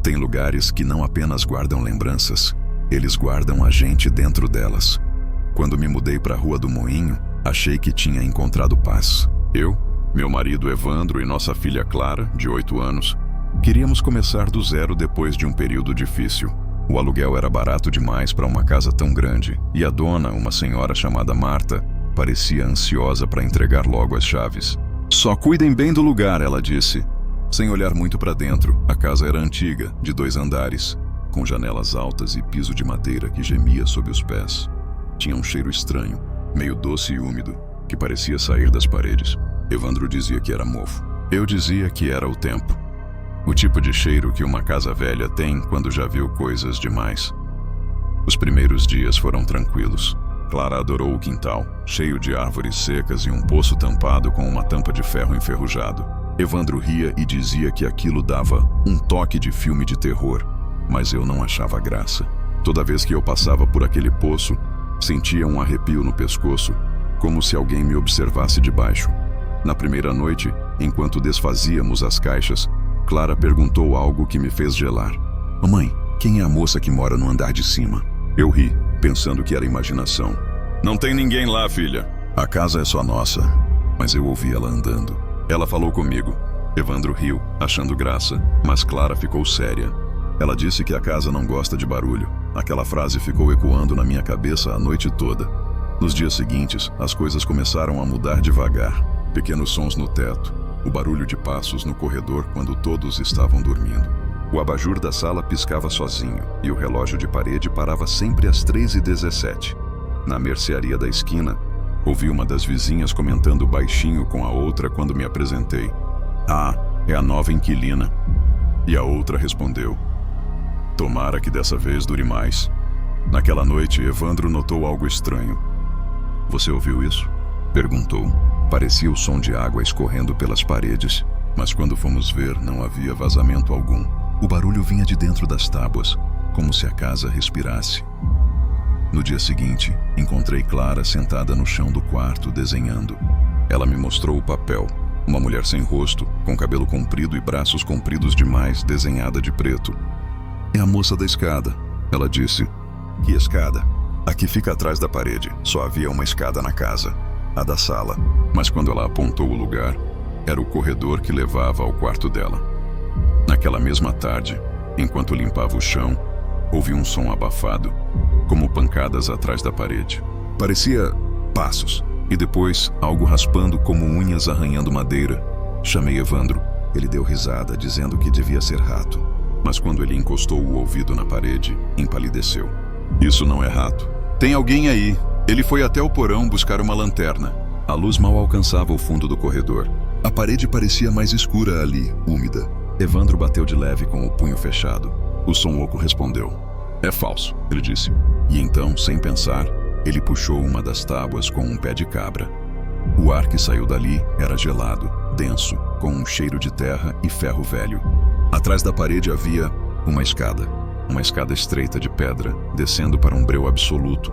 Tem lugares que não apenas guardam lembranças, eles guardam a gente dentro delas. Quando me mudei para a Rua do Moinho, achei que tinha encontrado paz. Eu, meu marido Evandro e nossa filha Clara, de 8 anos, queríamos começar do zero depois de um período difícil. O aluguel era barato demais para uma casa tão grande, e a dona, uma senhora chamada Marta, parecia ansiosa para entregar logo as chaves. "Só cuidem bem do lugar", ela disse. Sem olhar muito para dentro, a casa era antiga, de 2 andares, com janelas altas e piso de madeira que gemia sob os pés. Tinha um cheiro estranho, meio doce e úmido, que parecia sair das paredes. Evandro dizia que era mofo. Eu dizia que era o tempo. O tipo de cheiro que uma casa velha tem quando já viu coisas demais. Os primeiros dias foram tranquilos. Clara adorou o quintal, cheio de árvores secas e um poço tampado com uma tampa de ferro enferrujado. Evandro ria e dizia que aquilo dava um toque de filme de terror, mas eu não achava graça. Toda vez que eu passava por aquele poço, sentia um arrepio no pescoço, como se alguém me observasse de baixo. Na primeira noite, enquanto desfazíamos as caixas, Clara perguntou algo que me fez gelar. "Mamãe, quem é a moça que mora no andar de cima?" Eu ri, pensando que era imaginação. "Não tem ninguém lá, filha. A casa é só nossa." Mas eu ouvi ela andando. Ela falou comigo. Evandro riu, achando graça, mas Clara ficou séria. Ela disse que a casa não gosta de barulho. Aquela frase ficou ecoando na minha cabeça a noite toda. Nos dias seguintes, as coisas começaram a mudar devagar. Pequenos sons no teto, o barulho de passos no corredor quando todos estavam dormindo. O abajur da sala piscava sozinho e o relógio de parede parava sempre às 3h17. Na mercearia da esquina, ouvi uma das vizinhas comentando baixinho com a outra quando me apresentei. "Ah, é a nova inquilina." E a outra respondeu: "Tomara que dessa vez dure mais." Naquela noite, Evandro notou algo estranho. "Você ouviu isso?" perguntou. Parecia o som de água escorrendo pelas paredes, mas quando fomos ver, não havia vazamento algum. O barulho vinha de dentro das tábuas, como se a casa respirasse. No dia seguinte, encontrei Clara sentada no chão do quarto, desenhando. Ela me mostrou o papel. Uma mulher sem rosto, com cabelo comprido e braços compridos demais, desenhada de preto. "É a moça da escada", ela disse. "Que escada?" "Aqui fica atrás da parede. Só havia uma escada na casa, a da sala." Mas quando ela apontou o lugar, era o corredor que levava ao quarto dela. Naquela mesma tarde, enquanto limpava o chão, ouvi um som abafado, como pancadas atrás da parede. Parecia passos, e depois algo raspando como unhas arranhando madeira. Chamei Evandro. Ele deu risada, dizendo que devia ser rato. Mas quando ele encostou o ouvido na parede, empalideceu. "Isso não é rato. Tem alguém aí." Ele foi até o porão buscar uma lanterna. A luz mal alcançava o fundo do corredor. A parede parecia mais escura ali, úmida. Evandro bateu de leve com o punho fechado. O som oco respondeu. "É falso", ele disse. E então, sem pensar, ele puxou uma das tábuas com um pé de cabra. O ar que saiu dali era gelado, denso, com um cheiro de terra e ferro velho. Atrás da parede havia uma escada estreita de pedra, descendo para um breu absoluto.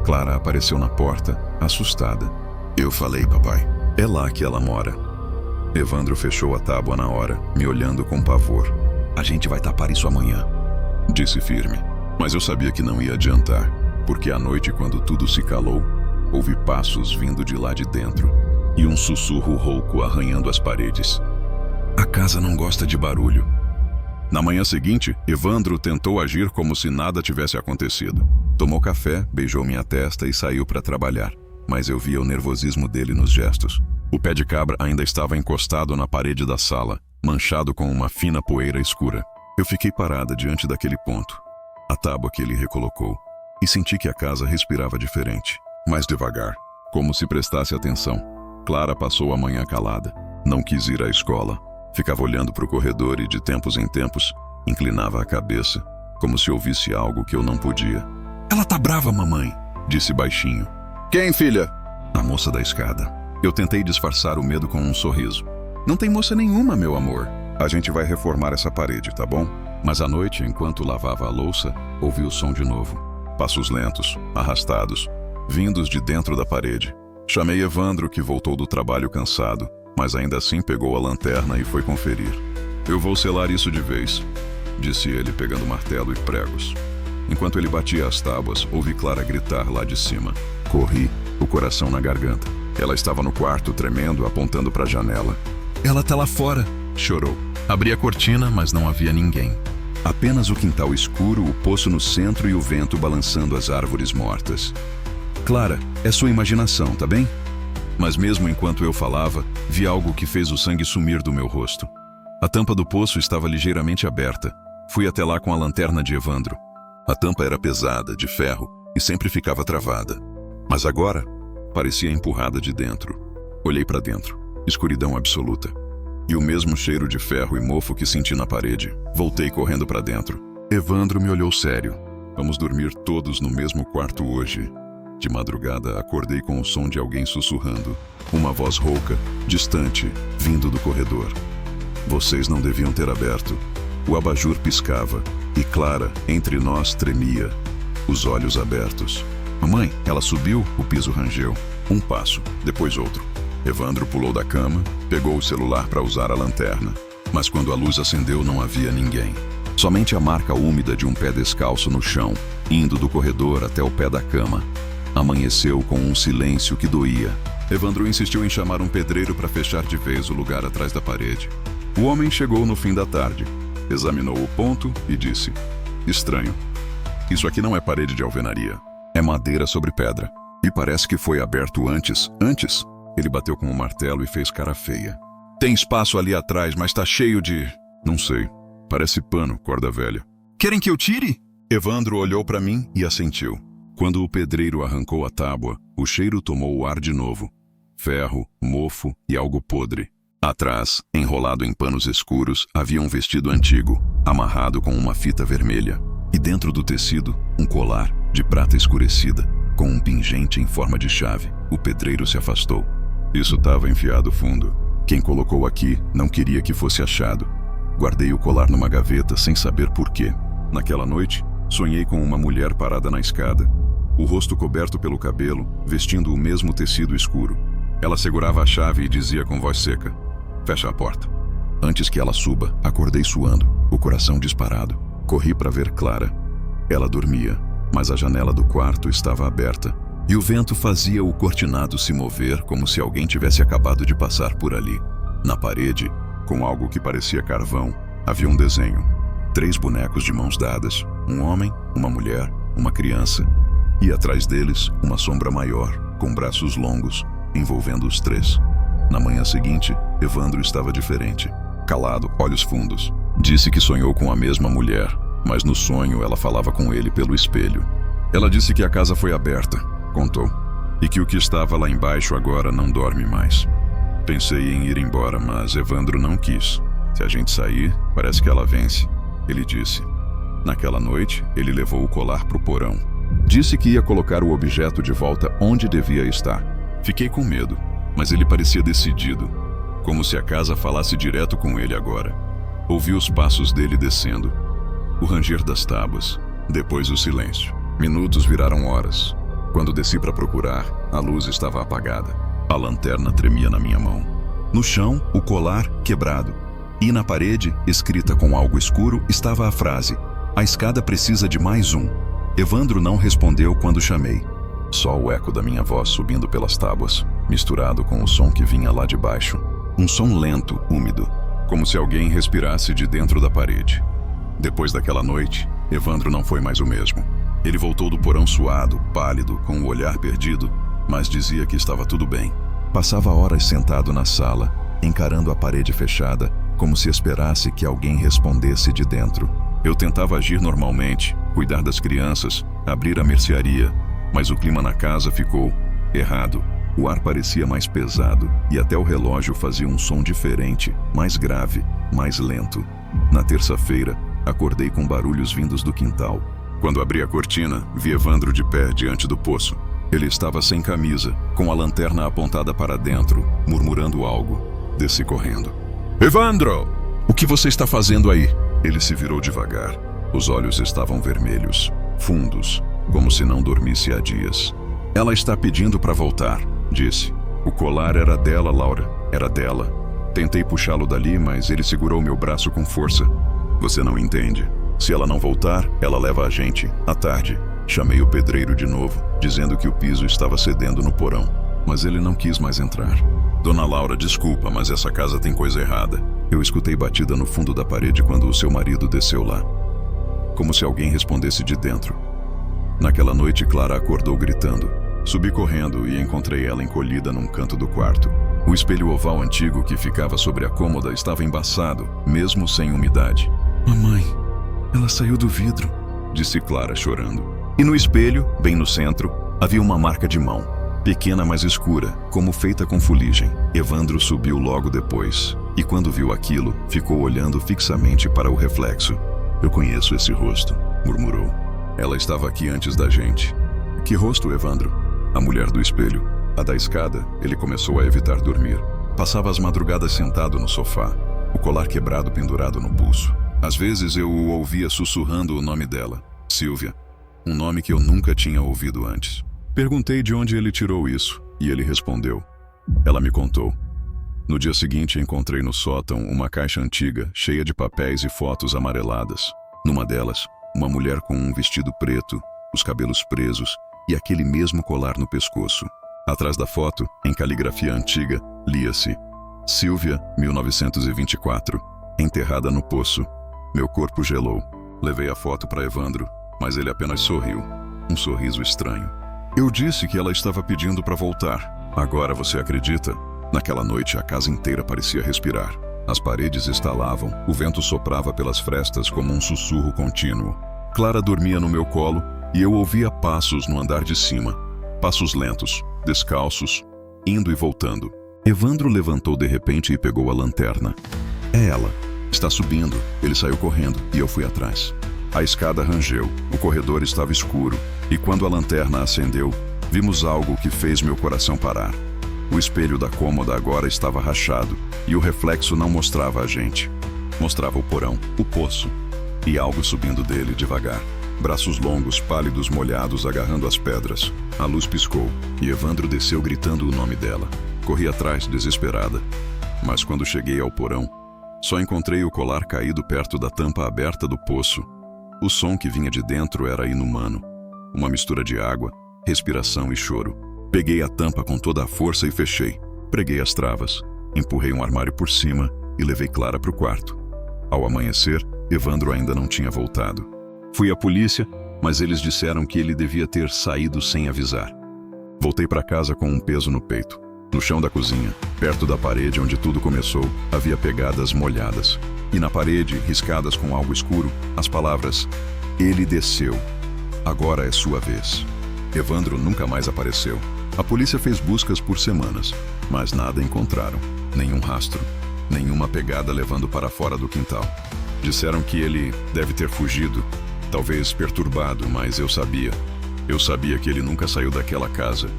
Clara apareceu na porta, assustada. Eu falei: "Papai, é lá que ela mora." Evandro fechou a tábua na hora, me olhando com pavor. "A gente vai tapar isso amanhã", disse firme. Mas eu sabia que não ia adiantar, porque à noite, quando tudo se calou, ouvi passos vindo de lá de dentro e um sussurro rouco arranhando as paredes. A casa não gosta de barulho. Na manhã seguinte, Evandro tentou agir como se nada tivesse acontecido. Tomou café, beijou minha testa e saiu para trabalhar. Mas eu via o nervosismo dele nos gestos. O pé de cabra ainda estava encostado na parede da sala, manchado com uma fina poeira escura. Eu fiquei parada diante daquele ponto, a tábua que ele recolocou, e senti que a casa respirava diferente, mais devagar, como se prestasse atenção. Clara passou a manhã calada. Não quis ir à escola. Ficava olhando para o corredor e, de tempos em tempos, inclinava a cabeça, como se ouvisse algo que eu não podia. "Ela tá brava, mamãe", disse baixinho. "Quem, filha?" "A moça da escada." Eu tentei disfarçar o medo com um sorriso. "Não tem moça nenhuma, meu amor. A gente vai reformar essa parede, tá bom?" Mas à noite, enquanto lavava a louça, ouvi o som de novo. Passos lentos, arrastados, vindos de dentro da parede. Chamei Evandro, que voltou do trabalho cansado, mas ainda assim pegou a lanterna e foi conferir. "Eu vou selar isso de vez." disse ele, pegando martelo e pregos. Enquanto ele batia as tábuas, ouvi Clara gritar lá de cima. Corri, o coração na garganta. Ela estava no quarto, tremendo, apontando para a janela. "Ela tá lá fora!" chorou. Abri a cortina, mas não havia ninguém. Apenas o quintal escuro, o poço no centro e o vento balançando as árvores mortas. "Clara, é sua imaginação, tá bem?" Mas mesmo enquanto eu falava, vi algo que fez o sangue sumir do meu rosto. A tampa do poço estava ligeiramente aberta. Fui até lá com a lanterna de Evandro. A tampa era pesada, de ferro, e sempre ficava travada. Mas agora, parecia empurrada de dentro. Olhei para dentro. Escuridão absoluta. E o mesmo cheiro de ferro e mofo que senti na parede. Voltei correndo para dentro. Evandro me olhou sério. "Vamos dormir todos no mesmo quarto hoje." De madrugada, acordei com o som de alguém sussurrando. Uma voz rouca, distante, vindo do corredor. Vocês não deviam ter aberto. O abajur piscava, e Clara, entre nós, tremia, os olhos abertos. "Mamãe, ela subiu?" O piso rangeu. Um passo, depois outro. Evandro pulou da cama, pegou o celular para usar a lanterna. Mas quando a luz acendeu, não havia ninguém. Somente a marca úmida de um pé descalço no chão, indo do corredor até o pé da cama. Amanheceu com um silêncio que doía. Evandro insistiu em chamar um pedreiro para fechar de vez o lugar atrás da parede. O homem chegou no fim da tarde, examinou o ponto e disse: "Estranho. Isso aqui não é parede de alvenaria. É madeira sobre pedra. E parece que foi aberto antes. Antes." Ele bateu com o martelo e fez cara feia. "Tem espaço ali atrás, mas tá cheio de... não sei. Parece pano, corda velha." "Querem que eu tire?" Evandro olhou para mim e assentiu. Quando o pedreiro arrancou a tábua, o cheiro tomou o ar de novo. Ferro, mofo e algo podre. Atrás, enrolado em panos escuros, havia um vestido antigo, amarrado com uma fita vermelha. E dentro do tecido, um colar, de prata escurecida, com um pingente em forma de chave. O pedreiro se afastou. "Isso estava enfiado fundo. Quem colocou aqui não queria que fosse achado." Guardei o colar numa gaveta sem saber por quê. Naquela noite, sonhei com uma mulher parada na escada, o rosto coberto pelo cabelo, vestindo o mesmo tecido escuro. Ela segurava a chave e dizia com voz seca: "Fecha a porta." Antes que ela suba, acordei suando, o coração disparado. Corri para ver Clara. Ela dormia, mas a janela do quarto estava aberta, e o vento fazia o cortinado se mover como se alguém tivesse acabado de passar por ali. Na parede, com algo que parecia carvão, havia um desenho. 3 bonecos de mãos dadas, um homem, uma mulher, uma criança. E atrás deles, uma sombra maior, com braços longos, envolvendo os 3. Na manhã seguinte, Evandro estava diferente. Calado, olhos fundos. Disse que sonhou com a mesma mulher, mas no sonho ela falava com ele pelo espelho. Ela disse que a casa foi aberta, contou, e que o que estava lá embaixo agora não dorme mais. Pensei em ir embora, mas Evandro não quis. "Se a gente sair, parece que ela vence", ele disse. Naquela noite, ele levou o colar pro porão. Disse que ia colocar o objeto de volta onde devia estar. Fiquei com medo, mas ele parecia decidido, como se a casa falasse direto com ele agora. Ouvi os passos dele descendo, o ranger das tábuas, depois o silêncio. Minutos viraram horas. Quando desci para procurar, a luz estava apagada. A lanterna tremia na minha mão. No chão, o colar quebrado. E na parede, escrita com algo escuro, estava a frase: "A escada precisa de mais um." Evandro não respondeu quando chamei. Só o eco da minha voz subindo pelas tábuas, misturado com o som que vinha lá de baixo. Um som lento, úmido, como se alguém respirasse de dentro da parede. Depois daquela noite, Evandro não foi mais o mesmo. Ele voltou do porão suado, pálido, com o olhar perdido, mas dizia que estava tudo bem. Passava horas sentado na sala, encarando a parede fechada, como se esperasse que alguém respondesse de dentro. Eu tentava agir normalmente, cuidar das crianças, abrir a mercearia, mas o clima na casa ficou errado. O ar parecia mais pesado e até o relógio fazia um som diferente, mais grave, mais lento. Na terça-feira, acordei com barulhos vindos do quintal. Quando abri a cortina, vi Evandro de pé diante do poço. Ele estava sem camisa, com a lanterna apontada para dentro, murmurando algo. Desci correndo. "Evandro! O que você está fazendo aí?" Ele se virou devagar. Os olhos estavam vermelhos, fundos, como se não dormisse há dias. "Ela está pedindo para voltar", disse. "O colar era dela, Laura. Era dela." Tentei puxá-lo dali, mas ele segurou meu braço com força. Você não entende. Se ela não voltar, ela leva a gente, à tarde. Chamei o pedreiro de novo, dizendo que o piso estava cedendo no porão. Mas ele não quis mais entrar. Dona Laura, desculpa, mas essa casa tem coisa errada. Eu escutei batida no fundo da parede quando o seu marido desceu lá. Como se alguém respondesse de dentro. Naquela noite, Clara acordou gritando. Subi correndo e encontrei ela encolhida num canto do quarto. O espelho oval antigo que ficava sobre a cômoda estava embaçado, mesmo sem umidade. Mamãe, ela saiu do vidro, disse Clara chorando. E no espelho, bem no centro, havia uma marca de mão. Pequena, mas escura, como feita com fuligem. Evandro subiu logo depois, e quando viu aquilo, ficou olhando fixamente para o reflexo. Eu conheço esse rosto, murmurou. Ela estava aqui antes da gente. Que rosto, Evandro? A mulher do espelho. A da escada, ele começou a evitar dormir. Passava as madrugadas sentado no sofá, o colar quebrado pendurado no pulso. Às vezes eu o ouvia sussurrando o nome dela, Silvia, um nome que eu nunca tinha ouvido antes. Perguntei de onde ele tirou isso, e ele respondeu. Ela me contou. No dia seguinte encontrei no sótão uma caixa antiga, cheia de papéis e fotos amareladas. Numa delas, uma mulher com um vestido preto, os cabelos presos e aquele mesmo colar no pescoço. Atrás da foto, em caligrafia antiga, lia-se Silvia, 1924, enterrada no poço. Meu corpo gelou. Levei a foto para Evandro, mas ele apenas sorriu. Um sorriso estranho. Eu disse que ela estava pedindo para voltar. Agora você acredita? Naquela noite a casa inteira parecia respirar. As paredes estalavam, o vento soprava pelas frestas como um sussurro contínuo. Clara dormia no meu colo e eu ouvia passos no andar de cima. Passos lentos, descalços, indo e voltando. Evandro levantou de repente e pegou a lanterna. É ela. Está subindo. Ele saiu correndo e eu fui atrás. A escada rangeu, o corredor estava escuro, e quando a lanterna acendeu, vimos algo que fez meu coração parar. O espelho da cômoda agora estava rachado, e o reflexo não mostrava a gente. Mostrava o porão, o poço, e algo subindo dele devagar. Braços longos, pálidos, molhados, agarrando as pedras. A luz piscou, e Evandro desceu gritando o nome dela. Corri atrás, desesperada. Mas quando cheguei ao porão, só encontrei o colar caído perto da tampa aberta do poço. O som que vinha de dentro era inumano. Uma mistura de água, respiração e choro. Peguei a tampa com toda a força e fechei. Preguei as travas, empurrei um armário por cima e levei Clara para o quarto. Ao amanhecer, Evandro ainda não tinha voltado. Fui à polícia, mas eles disseram que ele devia ter saído sem avisar. Voltei para casa com um peso no peito. No chão da cozinha, perto da parede onde tudo começou, havia pegadas molhadas. E na parede, riscadas com algo escuro, as palavras: Ele desceu. Agora é sua vez. Evandro nunca mais apareceu. A polícia fez buscas por semanas, mas nada encontraram. Nenhum rastro, nenhuma pegada levando para fora do quintal. Disseram que ele deve ter fugido, talvez perturbado, mas eu sabia. Eu sabia que ele nunca saiu daquela casa.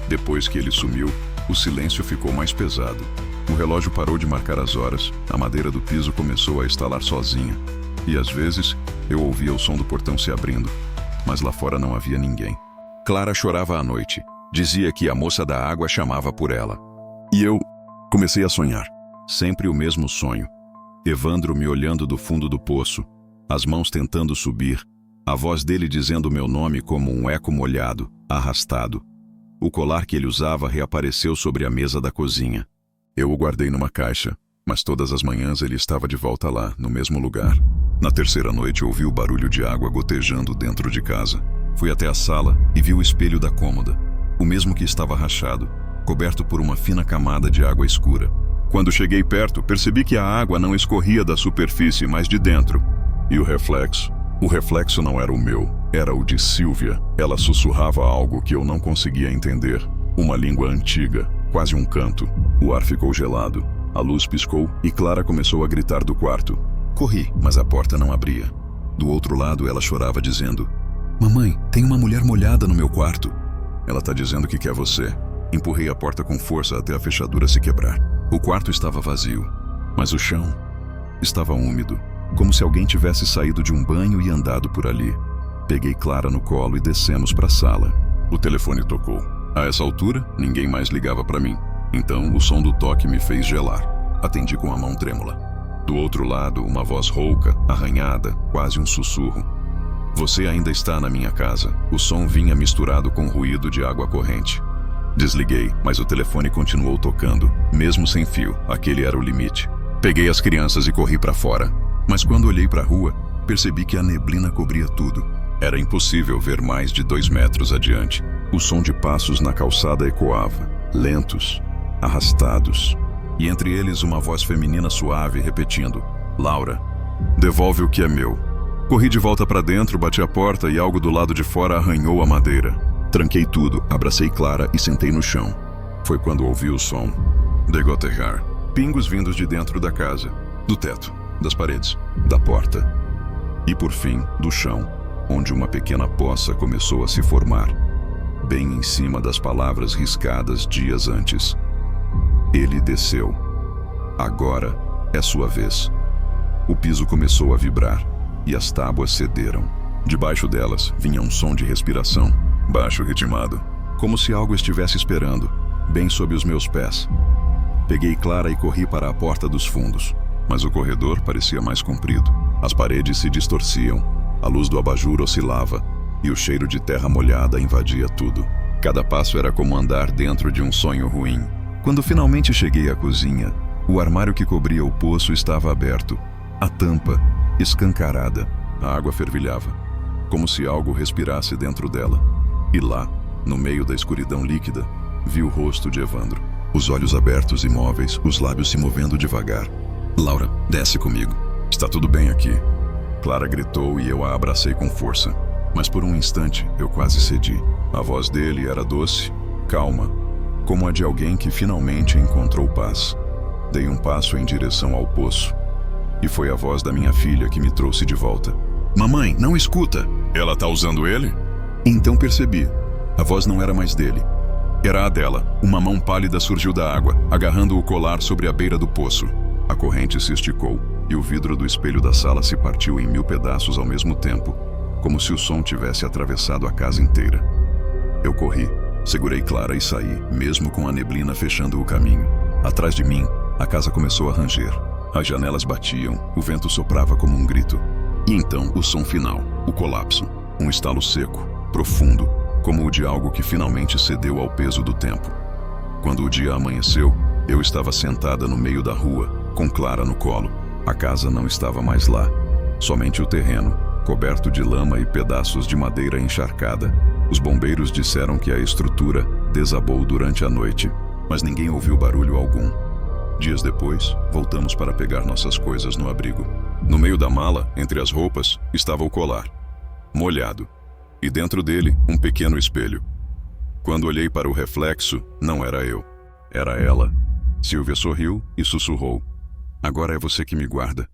Depois que ele sumiu, o silêncio ficou mais pesado. O relógio parou de marcar as horas, a madeira do piso começou a estalar sozinha. E às vezes, eu ouvia o som do portão se abrindo, mas lá fora não havia ninguém. Clara chorava à noite. Dizia que a moça da água chamava por ela. E eu comecei a sonhar. Sempre o mesmo sonho. Evandro me olhando do fundo do poço, as mãos tentando subir, a voz dele dizendo meu nome como um eco molhado, arrastado. O colar que ele usava reapareceu sobre a mesa da cozinha. Eu o guardei numa caixa, mas todas as manhãs ele estava de volta lá, no mesmo lugar. Na terceira noite ouvi o barulho de água gotejando dentro de casa. Fui até a sala e vi o espelho da cômoda, o mesmo que estava rachado, coberto por uma fina camada de água escura. Quando cheguei perto, percebi que a água não escorria da superfície, mas de dentro. E o reflexo? O reflexo não era o meu, era o de Silvia. Ela sussurrava algo que eu não conseguia entender. Uma língua antiga, quase um canto. O ar ficou gelado, a luz piscou e Clara começou a gritar do quarto. Corri, mas a porta não abria. Do outro lado, ela chorava dizendo: Mamãe, tem uma mulher molhada no meu quarto. Ela tá dizendo que quer você. Empurrei a porta com força até a fechadura se quebrar. O quarto estava vazio, mas o chão estava úmido, como se alguém tivesse saído de um banho e andado por ali. Peguei Clara no colo e descemos para a sala. O telefone tocou. A essa altura, ninguém mais ligava para mim. Então, o som do toque me fez gelar. Atendi com a mão trêmula. Do outro lado, uma voz rouca, arranhada, quase um sussurro. Você ainda está na minha casa. O som vinha misturado com ruído de água corrente. Desliguei, mas o telefone continuou tocando. Mesmo sem fio, aquele era o limite. Peguei as crianças e corri para fora. Mas quando olhei para a rua, percebi que a neblina cobria tudo. Era impossível ver mais de 2 metros adiante. O som de passos na calçada ecoava, lentos, arrastados. E entre eles uma voz feminina suave repetindo: Laura, devolve o que é meu. Corri de volta para dentro, bati a porta e algo do lado de fora arranhou a madeira. Tranquei tudo, abracei Clara e sentei no chão. Foi quando ouvi o som. Degoterrar. Pingos vindos de dentro da casa, do teto, das paredes, da porta. E por fim, do chão, onde uma pequena poça começou a se formar, bem em cima das palavras riscadas dias antes. Ele desceu. Agora é sua vez. O piso começou a vibrar e as tábuas cederam. Debaixo delas vinha um som de respiração, baixo, ritmado, como se algo estivesse esperando, bem sob os meus pés. Peguei Clara e corri para a porta dos fundos, mas o corredor parecia mais comprido. As paredes se distorciam, a luz do abajur oscilava e o cheiro de terra molhada invadia tudo. Cada passo era como andar dentro de um sonho ruim. Quando finalmente cheguei à cozinha, o armário que cobria o poço estava aberto, a tampa escancarada. A água fervilhava, como se algo respirasse dentro dela. E lá, no meio da escuridão líquida, vi o rosto de Evandro. Os olhos abertos, imóveis, os lábios se movendo devagar. Laura, desce comigo. Está tudo bem aqui. Clara gritou e eu a abracei com força. Mas por um instante, eu quase cedi. A voz dele era doce, calma, como a de alguém que finalmente encontrou paz. Dei um passo em direção ao poço. E foi a voz da minha filha que me trouxe de volta. Mamãe, não escuta! Ela tá usando ele? Então percebi. A voz não era mais dele. Era a dela. Uma mão pálida surgiu da água, agarrando o colar sobre a beira do poço. A corrente se esticou e o vidro do espelho da sala se partiu em 1000 pedaços ao mesmo tempo, como se o som tivesse atravessado a casa inteira. Eu corri, segurei Clara e saí, mesmo com a neblina fechando o caminho. Atrás de mim, a casa começou a ranger. As janelas batiam, o vento soprava como um grito. E então o som final, o colapso. Um estalo seco, profundo, como o de algo que finalmente cedeu ao peso do tempo. Quando o dia amanheceu, eu estava sentada no meio da rua, com Clara no colo. A casa não estava mais lá, somente o terreno, coberto de lama e pedaços de madeira encharcada. Os bombeiros disseram que a estrutura desabou durante a noite, mas ninguém ouviu barulho algum. Dias depois, voltamos para pegar nossas coisas no abrigo. No meio da mala, entre as roupas, estava o colar, molhado, e dentro dele, um pequeno espelho. Quando olhei para o reflexo, não era eu, era ela. Silvia sorriu e sussurrou: Agora é você que me guarda.